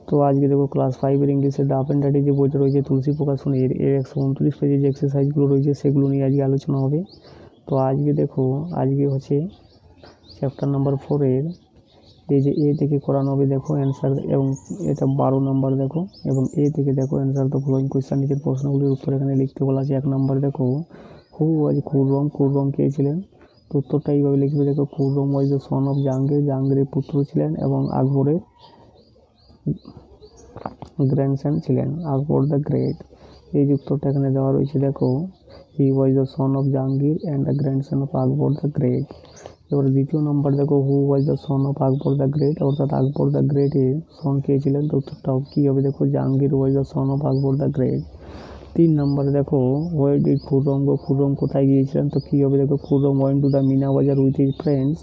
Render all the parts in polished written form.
তো আজকে দেখো ক্লাস 5-এর ইংলিশের ডাফ অ্যান্ড ডাডি যে বইটা রয়েছে তুলসী প্রকাশনীর এর 129 পেজে যে এক্সারসাইজগুলো রয়েছে সেগুলো নিয়ে আজকে আলোচনা হবে। তো আজকে দেখো আজকে হচ্ছে চ্যাপ্টার নাম্বার 4-এর এই যে এ থেকে করানো হবে দেখো অ্যান্সার, এবং এটা 12 নম্বর দেখো, এবং এ থেকে দেখো অ্যান্সার দ্য ফলোইং কোয়েশ্চেন, নিচের প্রশ্নগুলির উত্তর এখানে লিখতে বলা আছে। 1 নম্বর দেখো হু ওয়াজ খুররম, খুররম কে ছিলেন? তো উত্তরটা এইভাবে লিখবে দেখো, খুররম ওয়াজ দ্য সন অফ জাহাঙ্গীর, জাহাঙ্গীরের পুত্র ছিলেন এবং আকবরের গ্র্যান্ডসন ছিলেন, আকবর দ্য গ্রেট। এই উত্তরটা এখানে দেওয়া রয়েছে দেখো, he was the son of Jahangir and the grandson of Akbar the great. এবার দ্বিতীয় নম্বর দেখো who was the son of Akbar the great, অর্থাৎ আকবর দ্য গ্রেটের সন কে ছিলেন? তো উত্তরটাও কী হবে দেখো, Jahangir was the son of Akbar the great. 3 নম্বরে দেখো where did Khurram go, Khurram কোথায় গিয়েছিলেন? তো কী হবে দেখো, Khurram went to the Meena Bazaar with his friends,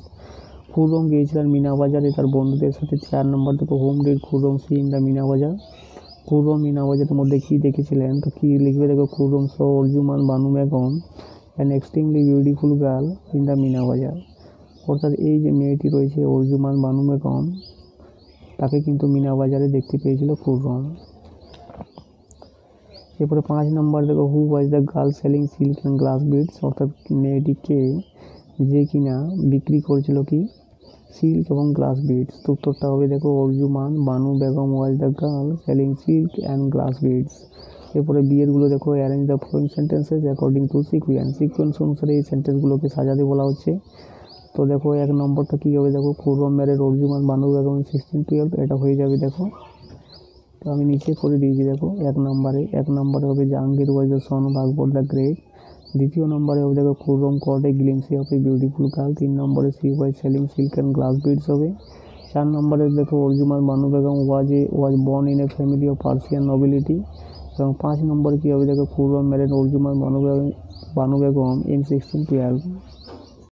Khurram গিয়েছিলেন মিনা বাজারে তার বন্ধুদের সাথে। 4 নম্বর দেখো whom did Khurram see in the Meena Bazaar, Khurram Mina বাজারের মধ্যে কী দেখেছিলেন? তো কী লিখবে দেখো, Khurram saw Arjumand Banu Begum an extremely beautiful girl in the Meena Bazaar, অর্থাৎ এই যে মেয়েটি রয়েছে অর্জুমান বানু বেগম, তাকে কিন্তু মিনা বাজারে দেখতে পেয়েছিল খুররম। এরপরে 5 নম্বর দেখো who was the girl selling silk and glass beads, অর্থাৎ মেয়েটিকে যে কিনা বিক্রি করছিল কি সিল্ক এবং গ্লাস বিডস। তো উত্তরটা হবে দেখো, Arjumand Banu Begum was the girl selling silk and glass beads. এরপরে বিয়েরগুলো দেখো, arrange the following sentences according to sequence অনুসারে এই সেন্টেন্সগুলোকে সাজাতে বলা হচ্ছে। তো দেখো 1 নম্বরটা কী হবে দেখো, খুররম ম্যারেড অর্জুমান বানু বেগম 1612, এটা হয়ে যাবে দেখো। তো আমি নিচে করে দিয়েছি দেখো 1 নম্বরে হবে Jahangir was the son of Akbar the great. দ্বিতীয় নম্বরে হবে দেখো Khurram caught a glimpse of a beautiful girl. 3 নম্বরে she was selling silk and glass beads হবে। 4 নম্বরে দেখো Arjumand Banu Begum was born in a family of Persian nobility. এবং 5 নম্বরে কী হবে দেখো, খুররম ম্যারেড অর্জুমান বানু বেগম ইন 1612।